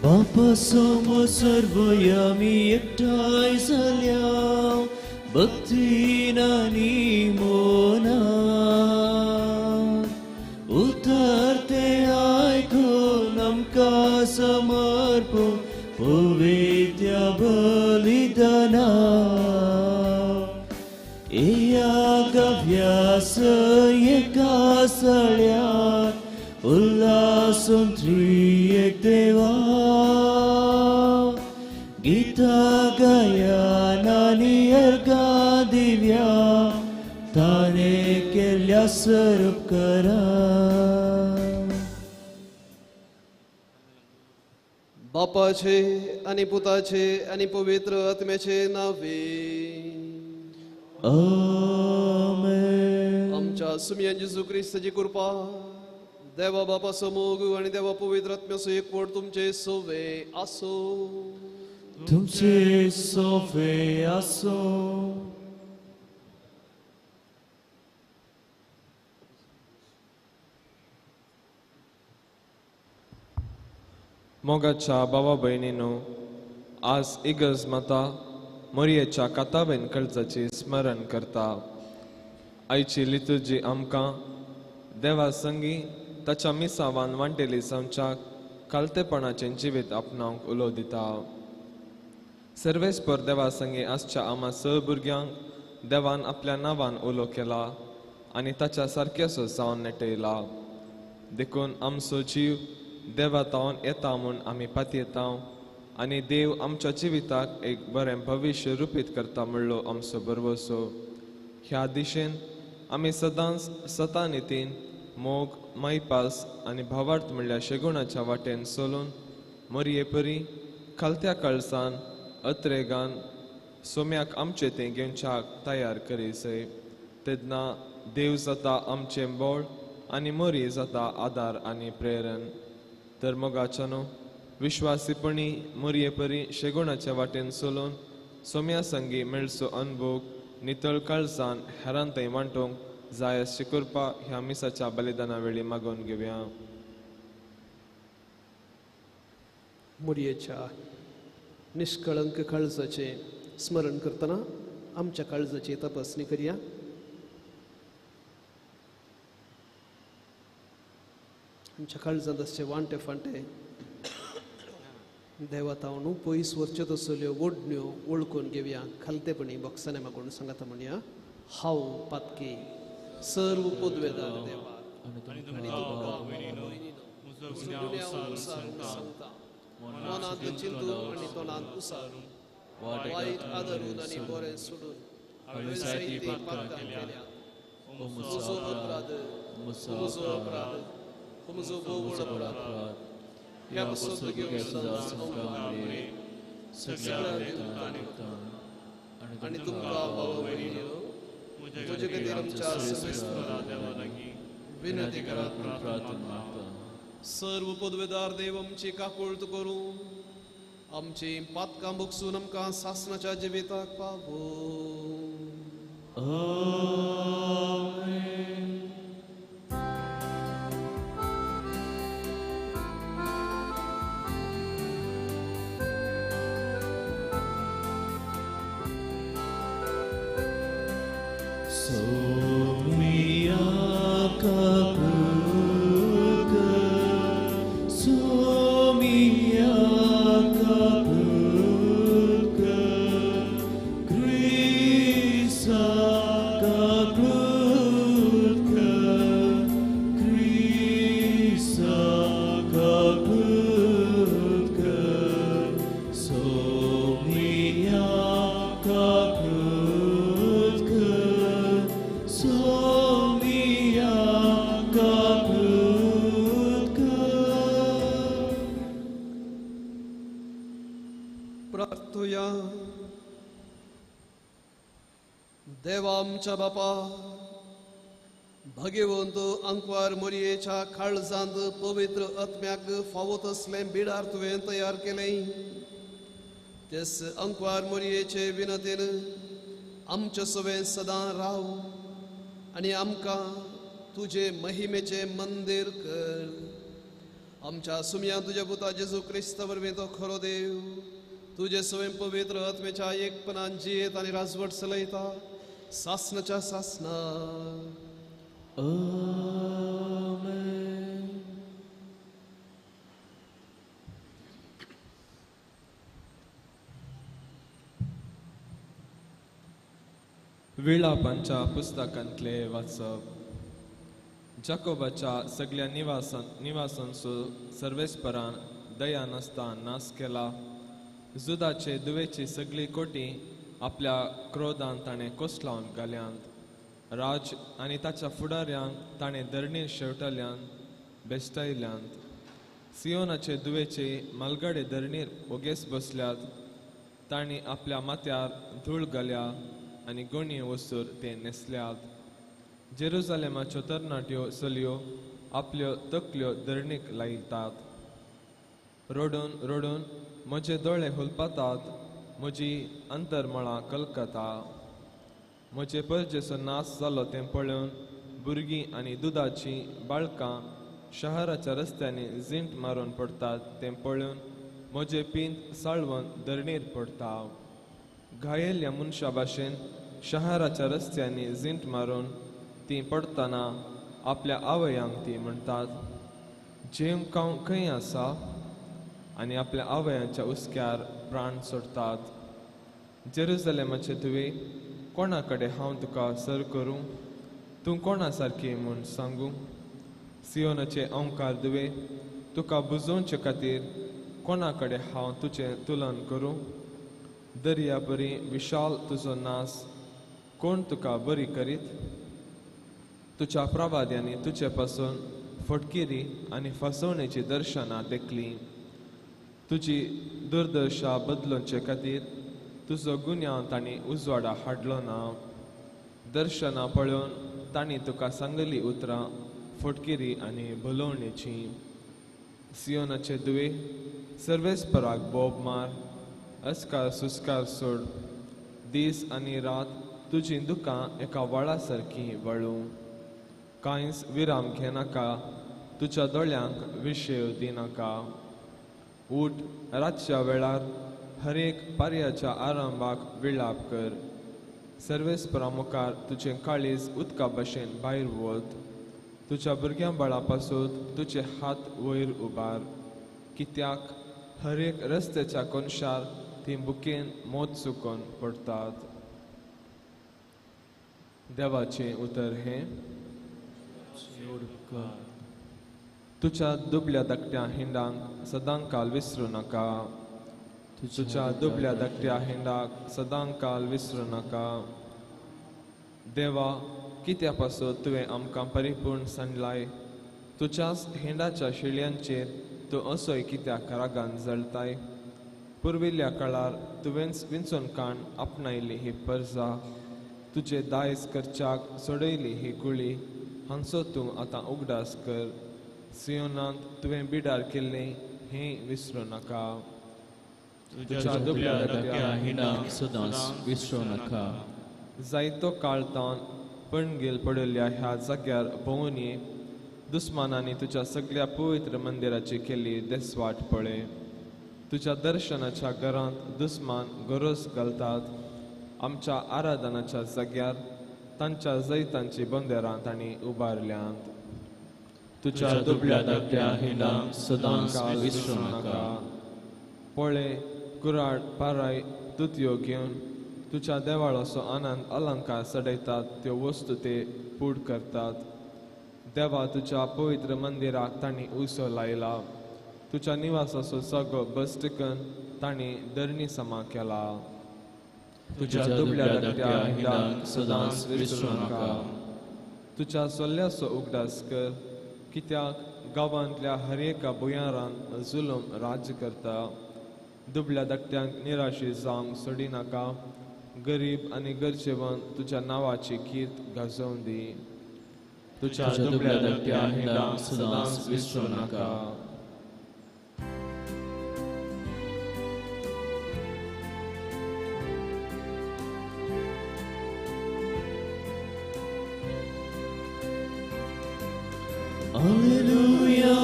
बापा समोर सर्वयामी एकठांय जाल्या भक्तीन आनी मोनान उतरते आयकून आमकां समर्पूं पवित्र बलिदाना एया गव्यास एका सळ्यात उल्हासून त्रिएक देवा गीता गायन आनी अर्घां दिव्या ताणें केल्ल्या सर्व उपकारा बापाचे आनी पुताचे आनी पवित्र आत्म्याचे नावे आमेन. आमच्या सुमयान जेजू क्रिस्ताची कृपा देवा बापा समोग आणि देवा पवित्र आत्म्याचो एकवट तुमचे सोवे आसो तुमचे सोवे आसो. मोगाच्या भावा भयणीनो, आज इगर्ज माता मोरयेच्या काताबेन काळजाची स्मरण करता. आयची लितुर्जी आमकां देवा संगी ताच्या मिसावान वांटेली संचाक कालतेपणाचें जिवीत आपणावंक उलो दिता. सर्वेस्पर देवा संगी आसच्या आम्हा स भुरग्यांक देवान आपल्या नांवान उलो केला आनी ताच्या सारक्यासो जावन नेटयला. देखून आमचो जीव देवा तावन येता म्हूण आमी पातयेता आनी देव आमच्या जिविताक एक बरें भविश्य रुपीत करता म्हणलो आमचो बरवसो. ह्या दिशेन आमी सदांच सता नितीन मोग मैपास आनी भावार्थ म्हणल्यार शेगुणाच्या वाटेन चलून मोरये परी खालत्या कळसान अत्रेगान सोम्याक आमचे तें घेवच्याक तयार करीसय. तेन्ना देव जाता आमचें बोळ आनी मोरी जाता आदार आनी प्रेरण. तर मोगाच्यानो विश्वासीपणी मोरये परी शेगुणाच्या वाटेन चलून सोम्या संगी मेळचो अनुभव नितळ काळजान हेरांतय वांटोवंक जाय अशी कृपा ह्या मिसाच्या बलिदाना वेळी मागून घेवया. मोरयेच्या निष्कळंक काळजाचे स्मरण करतना आमच्या काळजाची तपासणी करूया. आमच्या काळजांत असचे वांटे फांटे देवातावनू पयस वरच्यो तसल्यो ओडण्यो वळखून घेवया. खालतेपणी बॉक्साने मागून सांगाता म्हणया. हांव पातकी सर्व पदवेदार देवा मनांत चिंतून आनी तोंडांत उसारून वायट आदरून आनी बरें सोडून हांवें जायती पातकां केल्या. म्हजो अपराध म्हजो अपराध म्हजो बोवळ अपराध ह्या पासून घेवन आनी तुमकां भाव भयणीयो म्हजे खातीर आमच्या विनंती करात. सर्व पदवेदार देव आमची काकुळट करून आमची पातकां बगसून आमकां सासणाच्या जिविताक पावो. Somia kapuka, Somia kapuka, Krista kapuka, Krista kapuka, Somia kapuka. प्रार्थूया. देवा आमच्या बापा, भगवंत अंकवार मोरयेच्या काळजांत पवित्र आत्म्याक फावत असलें बिडार तुवें तयार केलें. तेच अंकवार मोरयेचे विनतेन आमचे सवें सदां राव आनी आमकां तुजे महिमेचे मंदिर कर. आमच्या सुमया तुझ्या पुता जेजू ख्रिस्त वरवीं तो खरो देव तुझे स्वयं पवित्र आत्मेच्या एकपणान जियेत आणि राजवट चलयता सासनाच्या सासना विलापांच्या पुस्तकांतले वाचप जाकोबाच्या सगळ्या निवासांचो सर्वेस्परान दया नासता नाश केला जुदाचे दुवेची सगळी कोटी आपल्या क्रोधान ताणें कोसलावन घाल्यांत राज आनी ताच्या फुडाऱ्यांक ताणें धरणीर शेवटल्यांत बेश्टायल्यांत सियोनाचे दुवेचे मालगडे धरणीर ओगेस बसल्यात तांणी आपल्या माथ्यार धूळ घाल्या आनी गुणी वस्तूर ते नेसल्यात जेरुजालेमाच्यो तरणाट्यो चलयो आपल्यो तकल्यो धरणीक लायतात रोडून रोडून म्हजे दोळे हुलपातात म्हजी अंतरमळां कलकता म्हजे परजेचो नाश जालो तें पळोवन भुरगीं आनी दुदाची बाळकां शहराच्या रस्त्यांनी झिंट मारून पडतात तें पळोवन म्हजे पिंत साळवून धरणीर पडटा घायेल्या मनशा भाशेन शहराच्या रस्त्यांनी झिंट मारून ती पडतना आपल्या आवयांक ती म्हणटात जेम खावंक खंय आसा आनी आपल्या आवयांच्या उस्क्यार प्राण सोडतात जेरुजलेमाचे तुवे कोणा कडेन हांव तुका सर करूं तूं कोणा सारकी म्हूण सांगू सियोनाचे ओंकार दुवे तुका बुजोवचे खातीर कोणा कडेन हांव तुजें तुलन करूं दर्या बरी विशाल तुजो नास कोण तुका बरी करीत तुज्या प्रवाद्यांनी तुजे पासून फटकिरी आनी फसवणेची दर्शनां देखली तुजी दुर्दशा बदलोवचे खातीर तुजो गुन्यांव तांणी उजवाडा हाडलो ना दर्शनां पळोवन तांणी तुका सांगली उतरां फटकिरी आनी भलोवणेची सियोनाचे दुवे सर्वेस्पराक बोब मार अस्कार सुस्कार सोड दीस आनी रात तुजी दुकां एका वळा सारकी वळूं कांयच विराम घेनाका तुज्या दोळ्यांक विशेव दिनाका ऊठ रातच्या वेळार हर एक पार्याच्या आरंभाक विलाप कर सर्वेस्परा मुखार तुजें काळीज उदका भशेन भायर वत तुज्या भुरग्यां बाळा पासून तुजे हात वयर उबार कित्याक हर एक रस्त्याच्या कोनशार ती बुकेन मोत चुकोवन पडटात देवाचें उतर हें तुज्या दुबल्या धाकट्या हिंडांक सदांकाल विसरूं नाका तुज्या दुबल्या धाकट्या हिंडाक सदांकाल विसरूं नाका देवा कित्या पासून तुवें आमकां परिपूर्ण सांडलाय तुज्याच हिंडाच्या शिळ्यांचेर तूं असोय कित्याक रागान जळटाय पुर्विल्ल्या काळार तुवेंच विंचून काण आपणायली ही परजा तुजे दायज करच्याक सोडयली ही कुळी हांचो तूं आतां उगडास कर सियोनांत तुवें बिडार केल्लें हें विसरूं नाका तुज्या दुबल्या धाकट्या हिंडांक सदांच विसरूं नाका जायतो काळ तावन पणगेल पडलेल्या ह्या जाग्यार भोंवून ये दुस्मानांनी तुज्या सगळ्या पवित्र मंदिराची केल्ली देसवाट पळय तुज्या दर्शनाच्या घरांत दुस्मान गरज घालतात आमच्या आराधनाच्या जाग्यार तांच्या जैतांची बंदेरां तांणी उबारल्यांत तुज्या दुबल्या धाकट्या हिंडांक सदांच विसरूं नाका पळय कुराड पाराय तुतयो घेवन तुज्या देवाळाचो आनंद अलंकार सडयतात त्यो वस्तू ते पूड करतात देवा तुज्या पवित्र मंदिराक तांणी उसो लायला तुज्या निवासाचो सगळो बसटिकन तांणी धरणी समा केला तुज्या दुबल्या धाकट्या हिंडांक सदांच विसरूं नाका तुज्या सोल्ल्याचो उगडास कर कित्याक गांवांतल्या हर एका भुंयारांत जुलूम राज्य करता दुबल्या धाकट्यांक निराशी जावंक सोडिनाका गरीब आनी गरजेवंत तुज्या नांवाची कीर्त गाजोवन दी तुज्या दुबल्या धाकट्या हिंडांक सदांच विसरूं नाका Alleluia,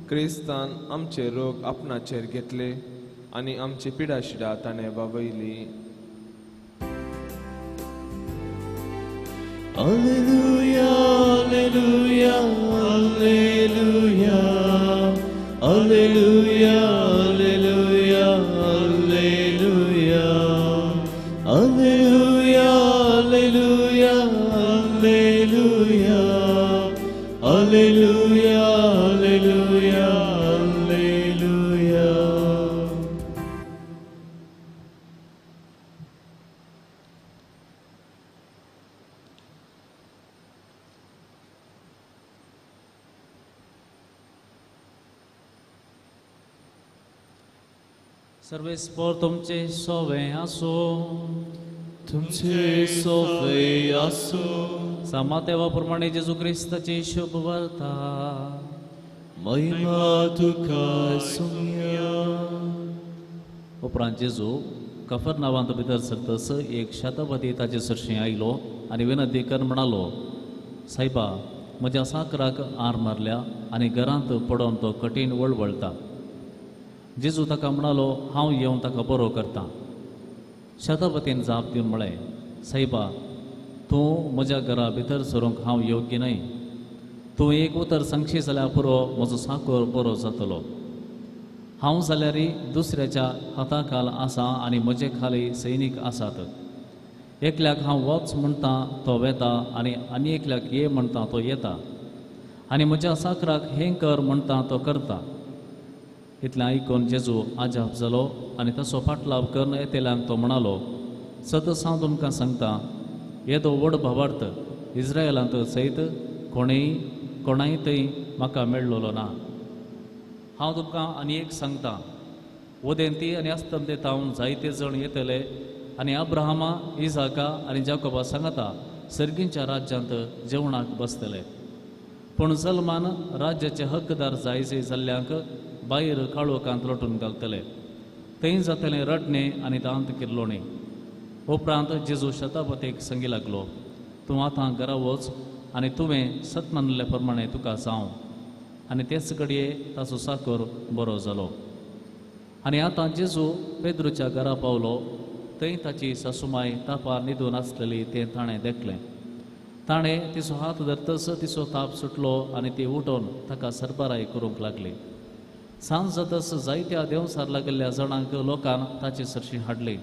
क्रिस्तान आमचे रोग आपणाचेर घेतले आणि आमची पिडा शिडा ताणें वावयली. Alleluia, Alleluia, Alleluia, Alleluia, Alleluia, Alleluia, Alleluia, Alleluia, Alleluia, Alleluia, Alleluia, Alleluia. सर्वे स्पोर तुमचे सोवे आसो, तुमचे सोवे आसो, समातेवाप्रमाणे जेजू ख्रिस्ताची शुभ वार्ता. महिमा तुका सुमया. उपरांत जेजू कफरनावांत भितर सरतस एक शतापती ताचे सरशी आयलो आनी विनंती कर म्हणालो, सायबा म्हज्या साकराक आर मारल्या आनी घरांत पडोवन तो कठीण वळवळटा. जेजू ताका म्हणालो, हांव येवन ताका बरो करतां. शतापतीन जाप दिवन म्हळें, सायबा तूं म्हज्या घरा भितर सरूंक हांव योग्य न्हय. तूं एक उतर सांगशी जाल्यार पुरो म्हजो साकोर बरो जातलो. हांव जाल्यारय दुसऱ्याच्या हाता खाल आसा आनी म्हजे खाली सैनीक आसात. एकल्याक हांव वच म्हणटा तो वेता आनी एकल्याक ये म्हणटा तो येता आनी म्हज्या साकराक हें कर म्हणटा तो करता. इतलें आयकून जेजू आजाप जालो आनी ताचो फाटलाव करून येतेल्यांक तो म्हणालो, सतत हांव तुमकां सांगता, येदो व्हड भावार्थ इस्रायलांत सयत कोणाय थंय म्हाका मेळ्ळलो ना. हांव तुमकां आनी एक सांगता, वदेंती आनी अस्तंतेतावन जायते जण येतले आनी अब्राहमा, इसाका आनी जाकोबा सांगता सर्गींच्या राज्यांत जेवणाक बसतले. पूण सलमान राज्याचे हक्कदार जायचे जाल्ल्यांक भायर काळोखांत लोटून घालतले. थंय जातलें रडणें आनी दांत किर्लोणें. उपरांत जेजू शतापतीक सांगी लागलो, तूं आतां घरा वच आनी तुवें सत मानले प्रमाणे तुका जावं. आनी तेच घडये ताचो साकोर बरो जालो. आनी आतां जेजू पेद्रूच्या घरा पावलो. थंय ताची सासूमाय तापार न्हिदून आसलेली तें ताणें देखलें. ताणें तिचो हात धरतस तिचो ताप सुटलो आनी ती उठोवन ताका सरबराय करूंक लागली. सांज जातस जायत्या देंवसार लागिल्ल्या जाणांक लोकान ताचे सरशी हाडली.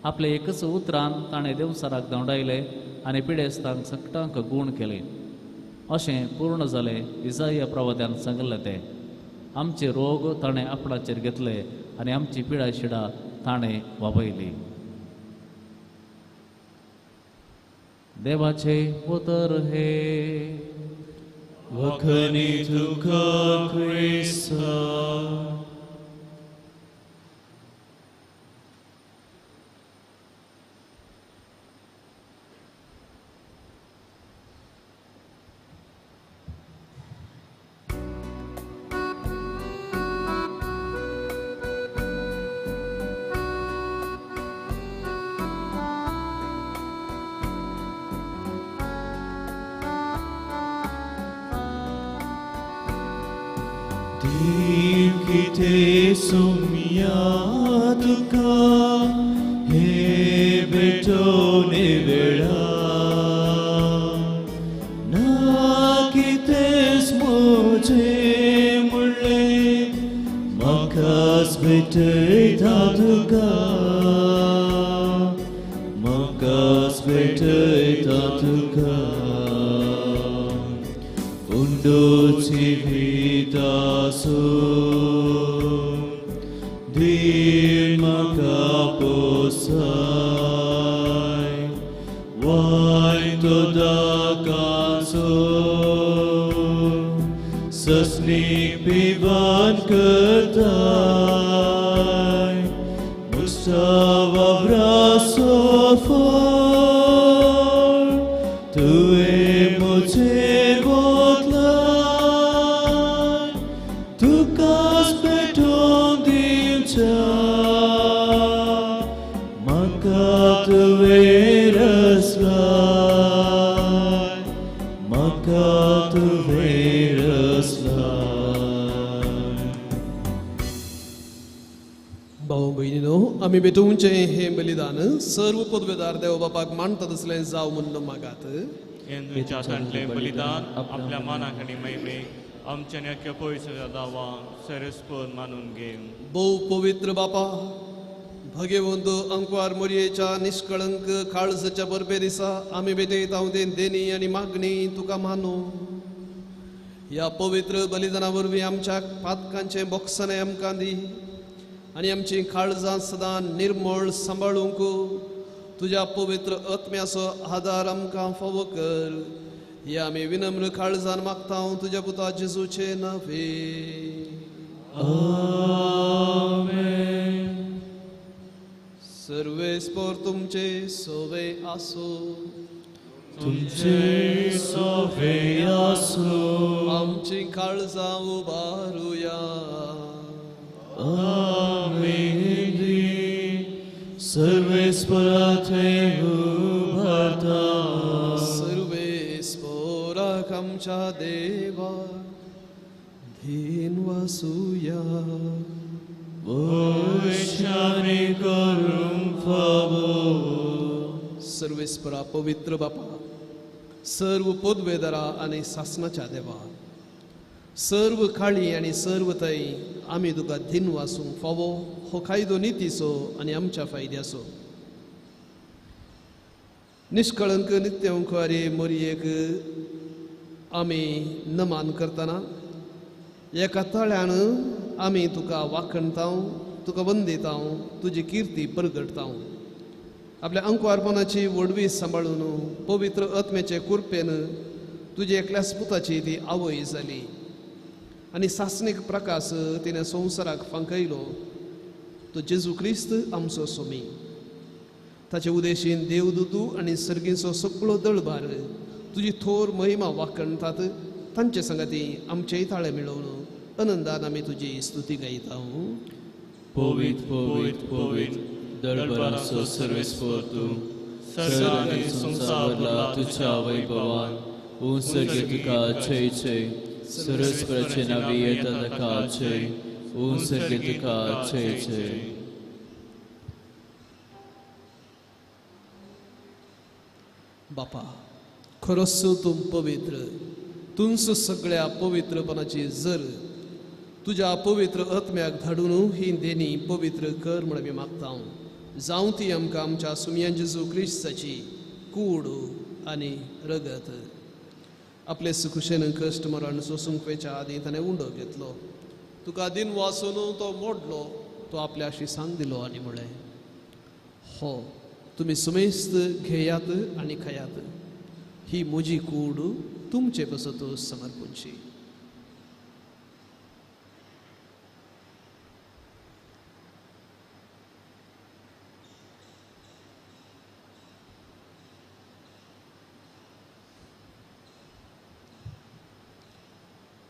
आपले एकच उतरान ताणें देंवसाराक धांवडायले आनी पिडेस्तांक सकटांक गूण केली. अशें पूर्ण जालें इसाया प्रवाद्यान सांगलें तें. आमचे रोग ताणें आपणाचेर घेतले आनी आमची पिडा शिडा ताणें वावयली. देवाचे पुत्र हे वखणी तुका Crysta. Te sumia tuka he betone vela na kites moje mulle makas bete tuka undo civita su din makaposai wai toda kaso sasni pivan ketai mustawa brasofo म्हाका तुवें रचलाय, म्हाका तुवें रचलाय. भाऊ भयणीनो, आमी बेटूंचे हे बलिदान सर्व पदवेदार देव बापाक मानता तसलें जाव म्हणून मागात. तुमच्या हातांतलें बलिदान आपल्या मानाक आनी महिमेक आमच्या नेक्या पयसच्या दावा सरस्पद मानून घे. बहु पवित्र बापा, भगवंत अंकुर मोरयेच्या निष्कळंक काळजाच्या बरपे दिसा आमी बेटयत हांव देणी आनी मागणी तुका मानू. ह्या पवित्र बलिदाना वरवीं आमच्या पातकांचे बोगसणे आमकां दी आनी आमची काळजां सदां निर्मळ सांबाळूंक तुज्या पवित्र आत्म्याचो आदार आमकां फावो कर. हे आमी विनम्र काळजान मागता तुज्या पुता जेजूचे नांवे. सर्वेस्पर तुमचे सोवे आसो, तुमचे सोवे आसो. आमची काळजां उबारुया. आमेन. सर्वेस्पराचे उभारता, सर्वेस्पराक आमच्या देवा धीन वासुया. वैशाने करून फावो. सर्वेस्परा पवित्र बापा, सर्व पदवेदारा आनी सासणाच्या देवा, सर्व काळी आनी सर्व तई आमी तुका धीन वासूंक फावो हो कायदो नितीचो आनी आमच्या फायद्याचो. निष्कळंक नित्यंकुरी मोरयेक आमी नमान करतना एका तळ्यान आमी तुका वाखणता, तुका वंदिता, तुजी कीर्ती परगटता. आपल्या अंकुरपणाची वडवी सांबाळून पवित्र आत्म्याचे कृपेन तुजे एकल्याच पुताची ती आवय जाली आनी सासणीक प्रकाश तिने संवसाराक फांकयलो. तो जेजू क्रिस्त आमचो सोमी. ताचे उदेशीन देवदूतू आनी सर्गीचो सगळो दळबार तुजी थोर महिमा वाखणतात. तांचे संगती आमचे ताळे मिळवून आनंदान आमी तुजी स्तुती गायता. पवित पवित पवित दळबराचो सर्वेस्पर तूं, सर्ग आनी संसारला तुझ्या वैभवान. सर्गे तुका जय जय, सर्वेस्पराचे नावे येता ताका जय. सर्गे तुका जय जय. बापा, खरोच तूं पवित्र. तुंच सगळ्या पवित्रपणाची जर तुझ्या पवित्र आत्म्याक धाडून ही देणी पवित्र कर म्हण आमी मागता. जावं ती आमकां आमच्या सुमयान जेजू क्रिस्ताची कूड आनी रगत. आपले सुखुशेन कश्ट मरण सोसूंक वेच्या आदी ताणें उंडो घेतलो. तुका दिन वासून तो मोडलो, तो आपल्या शिसांक दिलो आनी म्हळें, हो तुमी सुमेस्त घेयात आनी खायात. ही म्हजी कूड तुमचे बसत समर्पणची.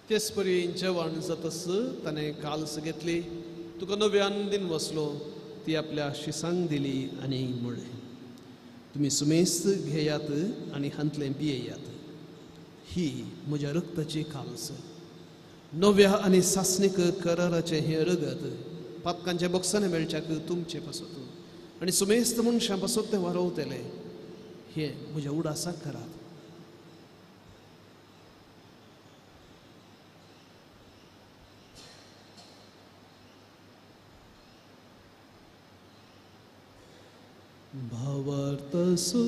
तेच परी जेवण जातस ताणें काल्स घेतली, तुका नव्यान दिन वसलो, ती आपल्या शिसांक दिली आनी म्हळें, तुमी सुमेस्त घेयात आनी हांतलें पियेयात. ही म्हज्या रक्ताची काल्स. नव्या आनी सासणीक कराराचें हें रगत पातकांचे बक्षाने मेळच्याक तुमचे पासत आनी सुमेस्त मनशां पासत तें वारोवतलें. हें म्हज्या उडासाक करात. भावार्थसो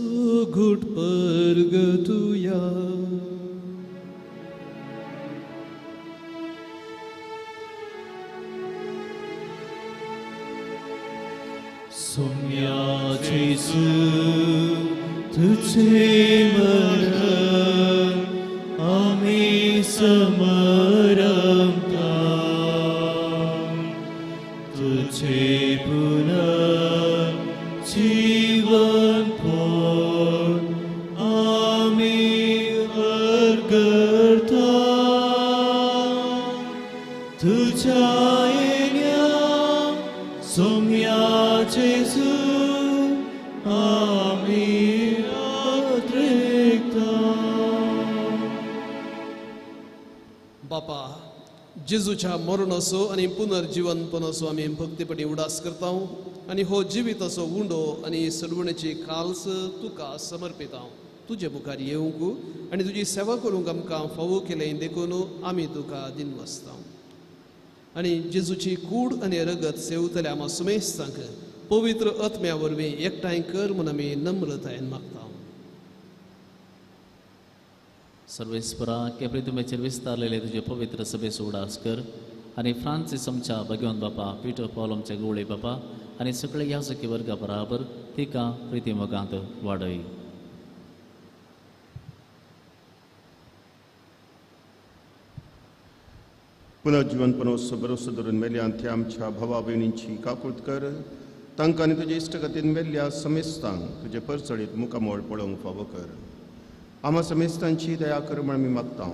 घुट परगटुया. सोम्या जेजू तुझे मरण आमी समरमता. तुझे जीवन पोर आमी करता. तुझ्या येण्या सोम्या जेजू आमी अद्रेकता. बापा जेजूच्या मरण असो आणि पुनर्जीवन पण असो आम्ही भक्तीपणी उडास करता आणि हो जिवीत असो उंडो आणि सडवणेची खालस तुका समर्पिता. तुझे मुखार येवंक आणि तुझी सेवा करूंक आमकां फावो केलें देखून आमी तुका दिनमसता. आणि जेजूची कूड आणि रगत सेवतल्या आम्हा सुमेस्तांक पवित्र आत्म्या वरवीं एकठांय कर म्हूण आमी नम्रतायेन मागता. सर्वेस्परा केप्री तुमेचेर विस्तारलेले तुझे पवित्र सभेस उडास कर आणि फ्रांसीस आमच्या भगवंत बापा पीटर पॉल आमच्या गवळे बापा आणि सगळे याजकी वर्गा बराबर तिका प्रिती मोगांत वाडय. पुनर्जीवनपणो भरोसो धरून मेल्यान ते आमच्या भावा भयणींची काकूट कर. तांकां आनी तुजे इश्टगतीन मेल्ल्या समेस्तांक तुजे परचडीत मुखामोळ पळोवंक फावो कर. आम्हा समेस्तांची दया कर म्हण आमी मागता.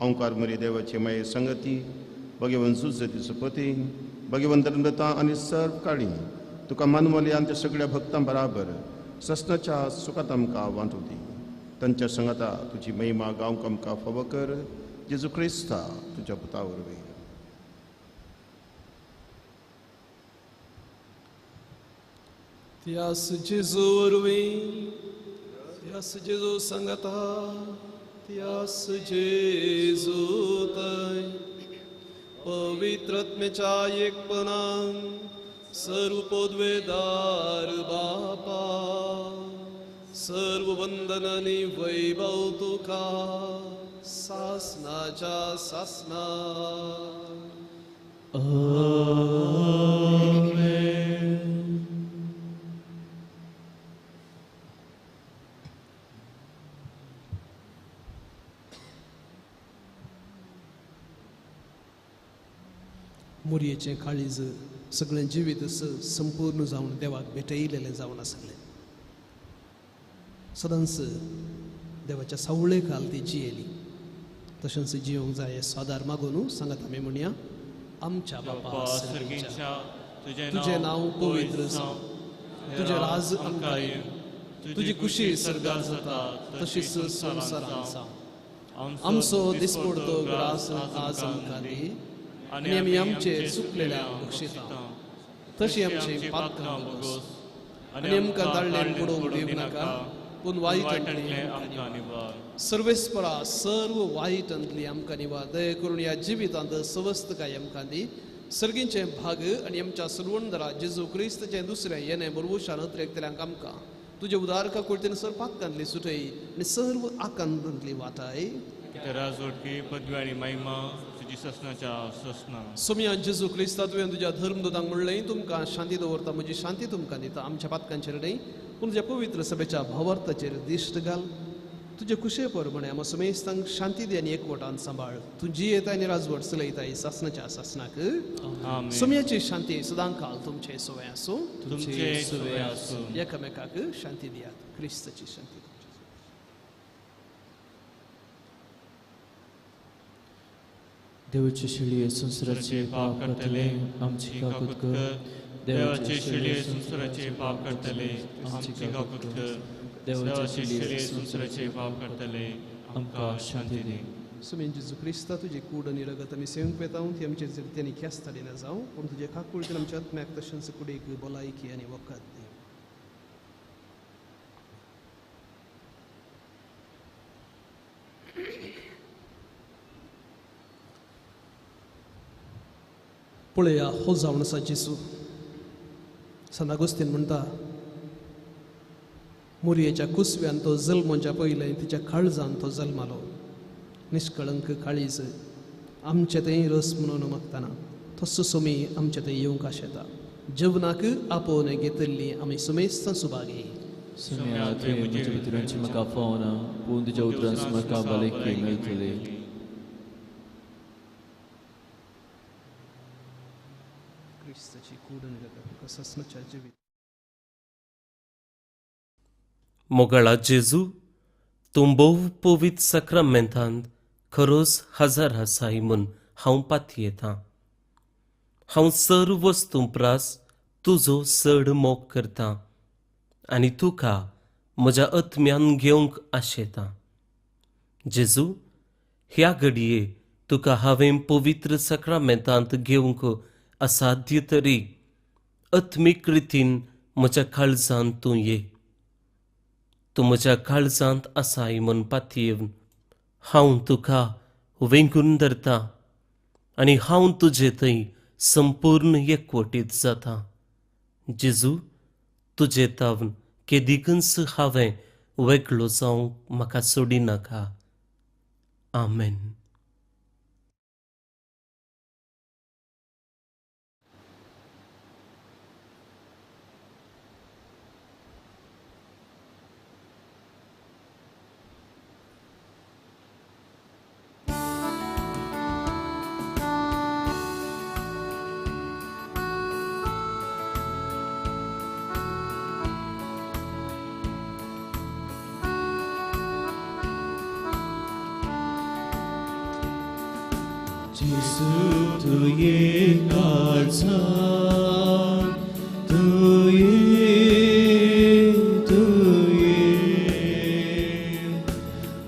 ओंकार मरी देवाची माये संगती भगवंत जुजती सुपती भगवंत धर्मदत्ता आनी सर्व काळी तुका मानवली आनी त्या सगळ्या भक्तां बराबर ससनाच्या सुखात आमकां वांटू दी. तांच्या संगता तुजी महिमा गावंक आमकां फावो कर. जेजू क्रिस्ता तुझ्या पुता वरवीं. त्यास जेजू वरवीं त्यास जेजू संगता त्यास जेजू तय पवित्रत्मेच्या एकपणान सर्व पदवेदार बापा सर्व वंदन आणि वैभव तुका सासनाच्या सासना. मोरयेचें काळीज सगळें जिवीत संपूर्ण जावन देवाक भेटयलेलें जावन आसलें. सदांच देवाच्या सावळे काल ती जियेली. तशेंच जियोंक जाय हे स्वादार मागून सांगात आमी म्हणया. आमच्या बापा सर्गीच्या तुझे नांव पवित्र जावं. तुझे राज आमकां येवं. तुजी खुशी सर्गार जाता तशीच संवसारांत जावं. आमचो दिसपडतो ग्रास आज आमकां दी आनी आमी आमचेर चुकलेल्यांक बक्षिता तशी आमची पातकां बगोस. आनी आमकां दाळणेर पडोवंक दिवं नाका पूण वायटांतली आमकां निवार. सर्वेस्परा सर्व वायटांतली आमकां निवार. दया करून ह्या जिवितांत स्वस्थकाय आमकां दी. सर्गींचे भाग आनी आमच्या सर्वणदरा जेजू क्रिस्ताचें दुसरें येणें बरोवशान अत्रेकतल्यांक आमकां तुजे उदार काकुळतेन सर पातकांतली सुटय आनी सर्व आकांतांतली वाटाय. राजवटकी पदवी आनी महिमा तुजी ससनाच्या ससना. सोम्या जेजू क्रिस्ता तुवें तुज्या धर्मदूतांक म्हणलें तुमकां शांती दवरता म्हजी शांती तुमकां दिता. आमच्या पातकांचेर न्हय पूण तुज्या पवित्र सभेच्या भावार्थाचेर दिश्ट घाल. तुजे कुशे प्रमाणे आमच्या समेस्तांक शांती दी आनी एकवटान सांबाळ. तूं जियेताय आनी राजवट चलयताय सासनाच्या सासनाक. सोम्याची शांती सदां काल तुमचे सोवे आसूं. तुमचे सोवे आसूं. एकामेकाक शांती दियात. क्रिस्ताची शांती. देवाची शिळी संसाराचे पाप करतले आमची काकूट कर. देवाचे शिळे संसाराचे पाप करतले आमची काकूट कर. देवाचे शिळे संसाराचे पाप करतले आमकां शांती दी. सुमेन जेजू क्रिस्ता तुजी कूड आनी रगत आमी सेवंक येता. ती आमचेर जगत्यांनी ख्यास्ताडी न जावं पूण तुजे काकुळतेन आमच्या आत्म्याक तशेंच कुडीक भलायकी आनी वखद दी. पळया हो जावन आसा जेजू. सान आगोस्तीन म्हणटा मोरयेच्या कुसव्यान तो जल्माच्या पयलें तिच्या काळजान तो जल्मालो. निश्कळंक काळीज आमचे थंय रस म्हणून मागतना तसो सोमी आमचे थंय येवंक आशेता. जेवणाक आपोवन घेतल्ली आमी सुमेस्तां सुभागी. सोम्या तुवें म्हज्या भितरांची म्हाका फावना पूण तुज्या उतरांच म्हाका भलायकी मेळटली. क्रिस्ताची कूड आनी रगत तुका ससनाच्या जिवीत. मोगळा जेजू तूं भोव पवित्र सक्रामेंतांत खरोच हजर आसाय म्हूण हांव पाती येतां. हांव सर्व वस्तूंपरास तुजो चड मोग करतां आनी तुका म्हज्या आत्म्यान घेवंक आशेतां. जेजू, ह्या घडये तुका हांवें पवित्र सक्रामेंतांत घेवंक असाध्य तरी आत्मीक रितीन म्हज्या काळजांत तूं ये. तूं म्हज्या काळजांत आसाय म्हूण पातयेवन हांव तुका वेंगून धरतां आनी हांव तुजे थंय संपूर्ण एकवटीत जातां. जेजू, तुजे तावन केदिकच हांवें वेगळो जावंक म्हाका सोडिनाका. आमेन. Jesu, tu ye kalsan, tu ye,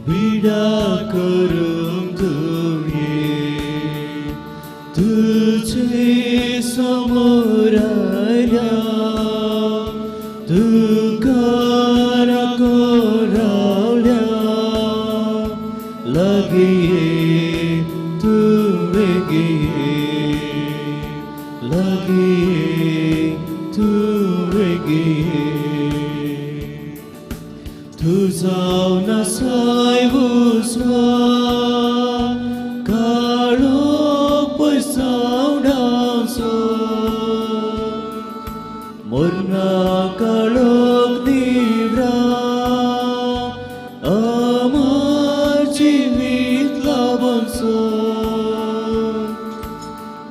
bida karum tu ye, tujhe samuraya, tu kara koravya, lagiye. Tu zauna sai vuswa kalo poisaudam so morna kalok divra amar jivit labam so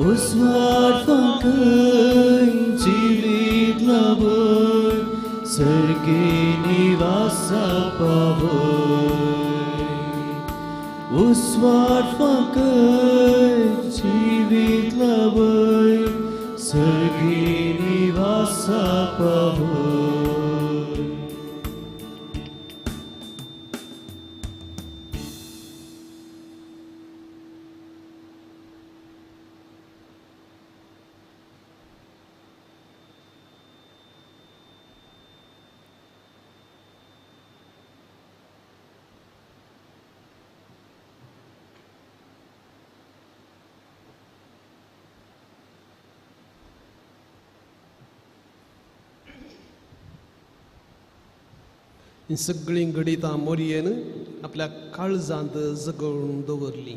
uswar fakai jivit labam sarge nivasa pavoy uswar fakai jivit labay sarge nivasa pavoy. ही सगळीं गणितां मोरयेन आपल्या काळजांत जगळून दवरली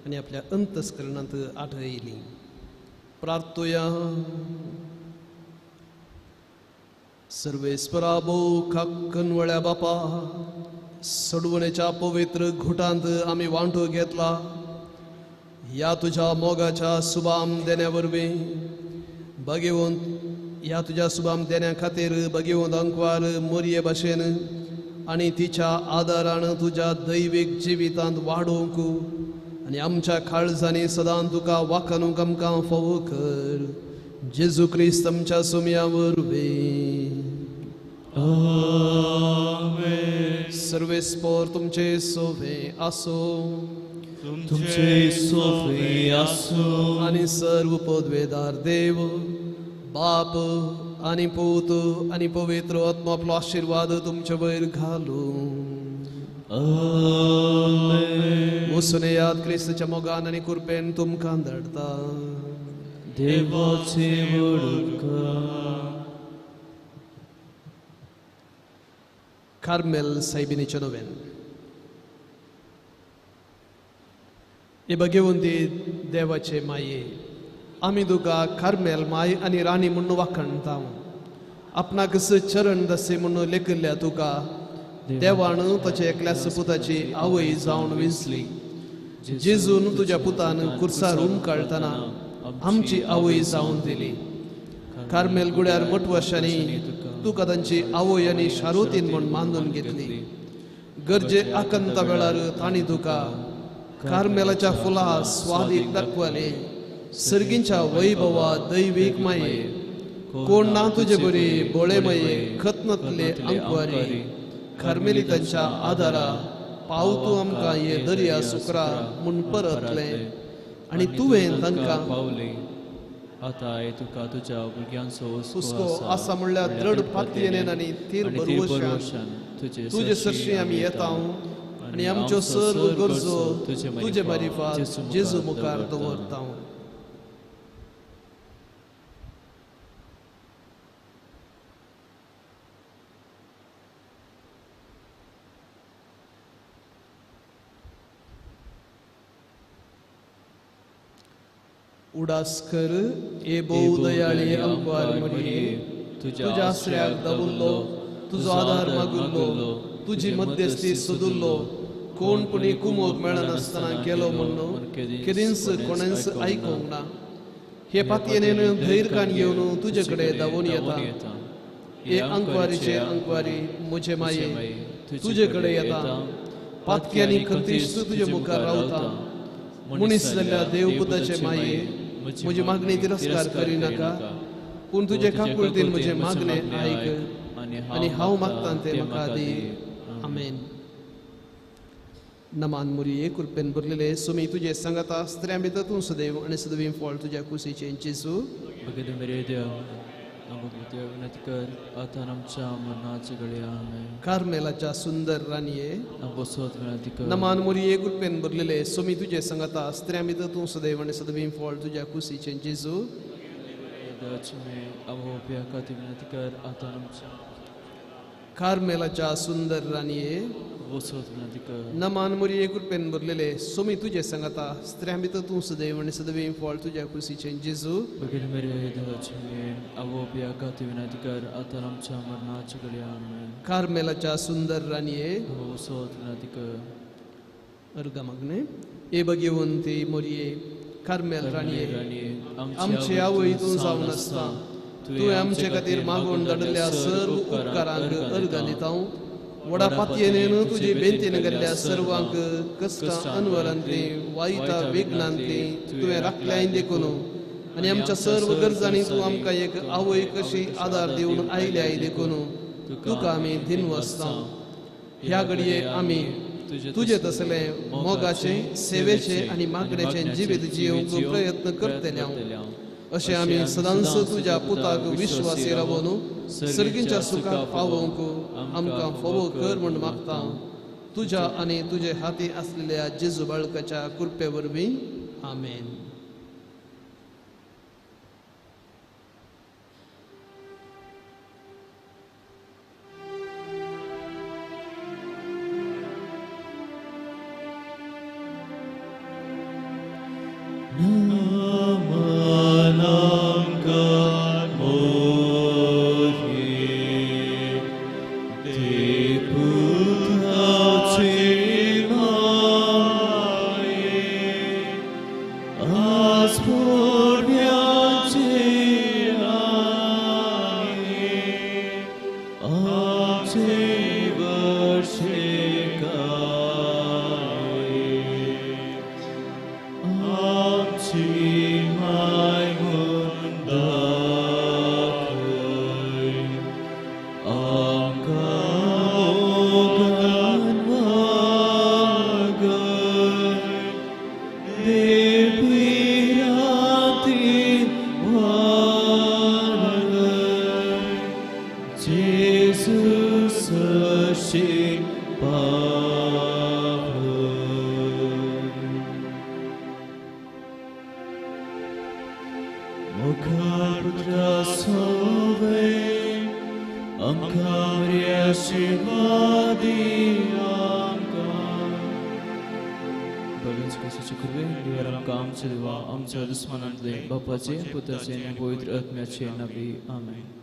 आनी आपल्या अंतस्करणांत आठयली. प्रार्थोया. सर्वेस्परा कनवळ्या बापा, सडवणेच्या पवित्र घुटांत आमी वांटो घेतला. ह्या तुझ्या मोगाच्या सुबाम देण्या वरवीं भगिवंत ह्या तुझ्या सुबाम देण्या खातीर भगिवंत अंकवार मोरये भाशेन आनी तिच्या आदारान तुझ्या दैवीक जिवितांत वाडोवंक आनी आमच्या काळजांनी सदां तुका वाखानूंक आमकां फावो कर. जेजू क्रिस्त आमच्या सोम्या वरवीं. आमेन. सर्वेस्पोर तुमचे सोवे आसो. तुमचे सोवे आसो. आनी सर्व पदवेदार देव बाप आनी पूत आनी पवित्र आत्मा आपलो आशीर्वाद तुमचे वयर घालूं. आमेन. वचून याद क्रिस्ताच्या मोगान आनी कृपेन तुमकां धाडटा. देवाचे वडका. कार्मेल सायबिणीचे नोवेन. हे भगिवंती देवाचे माये, आमी तुका कार्मेल माय आनी राणी म्हणून वाखणटा. आपणाक चरण दसे म्हणून लेखिल्ल्या तुका देवान ताचे एकल्या सपुताची आवय जावन विसली. जेजून तुज्या पुतान कुर्सारून काळतना आमची आवय जावन दिली. कार्मेल गुड्यार मोठ वर्षांनी तुका तांची आवय आनी शारोतीन म्हूण मानून घेतली. गरजे आकंता वेळार तांणी तुका कार्मेलाच्या फुला स्वादीक दाखवले सर्गींच्या वैभवा दैवीक माये कोण ना तुझे बरे बोळेमये खतनतले अंकवारी कार्मेलितांच्या आधारा पाव तू आमकां ये दर्या सुकरा म्हूण परतले आनी तुवें तांकां पावले आता तुका तुझ्या भुरग्यांचो हुस्को आसा म्हणल्यार दृढ पातयेन आनी थीर भरवशान तुझे सरशी आमी येता आनी आमच्यो सर्व गरजो तुझे मारिफात जेजू मुखार दवरता. उडास कर ए भोव दयाळे अंकवार मरिये तुझ्या आश्रयाक दावुल्लो तुजो आधार मागुल्लो तुजी मध्यस्थी सोदुल्लो कोण कोणी कुमोग मेळनासतना केलो म्हणून केदींच कोणेंच आयकूंक ना. हे पातयेन धैर्यकान येवन तुजे कडेन धांवून येता. हे अंकवारीचे अंकवारी म्हजे माये तुजे कडेन येता. पातक्यांनी खंतीश तुजे मुखार रावता. मनीस जाल्ल्या देवपुताचे माये म्हजी मागणी तिरस्कार करिनाका पूण तुजे काकुळतीन म्हजे मागणे आयक आनी हांव मागतां तें म्हाका दी. आमेन. नमान मुरिये कृपेन भरलेले सुमी तुजे सांगता स्त्रियां भितर तूं सदैव आनी सदैव फळ तुज्या कुशीचें जेजू भगत मेरे देव नमोद्या विनंती कर आता आमच्या मरणाच्या घडये आमेन. कार्मेलाच्या सुंदर राणीये नमोसोत विनंती कर नमान मुरिये कृपेन भरलेले सुमी तुजे सांगता स्त्रियां भितर तूं सदैव आनी सदैव फळ तुज्या कुशीचें जेजू देवाचे अवोप्या खातीर विनंती कर आता आमच्या कार्मेलाच्या सुंदर राणीये नमोसोत विनंती कर नमान मुरिये कृपेन भरलेले सुमी तुजे सांगता स्त्रियां भितर तूं सदैव आनी सदैव फळ तुज्या कुशीचें जेजू भगत मेरे देवाचे अवोप्या खातीर विनंती कर आता आमच्या मरणाच्या घडये आमेन. कार्मेलाच्या सुंदर राणीये नमोसोत विनंती कर अर्घ मागणे ए भगिवंती मोरये कार्मेल राणीये आमची आवय तूं जावन आसता. तुवें आमचे खातीर मागून धाडिल्ल्या सर्व उपकारांक अर्घ दिता. वडा पातयेन तुजी बेंतीन गेल्ल्या सर्वांक कश्टां अनवरांतली वायटा विघ्नांतली तुवें राखल्याय देखून आनी आमच्या सर्व गरजांनी तूं आमकां एक आवय कशी आदार दिवन आयल्याय देखून तुका आमी दिनू आसता. ह्या घडये आमी तुजे तसले मोगाचे सेवेचे आनी मागणेचे जिवीत जिवंक प्रयत्न करतले अशें आमी सदांच तुज्या पुताक विश्वासी रावून सर्गींच्या सुखाक पावोवंक आमकां फोव कर म्हूण मागता. तुज्या आनी तुजे हाती आसलेल्या जेजू बाळकाच्या कृपे वरवीं आमेन. आमच्या दुस्मनांतले बापाचे पुत्राचे आणि पवित्र आत्म्याचे नबी आमेन.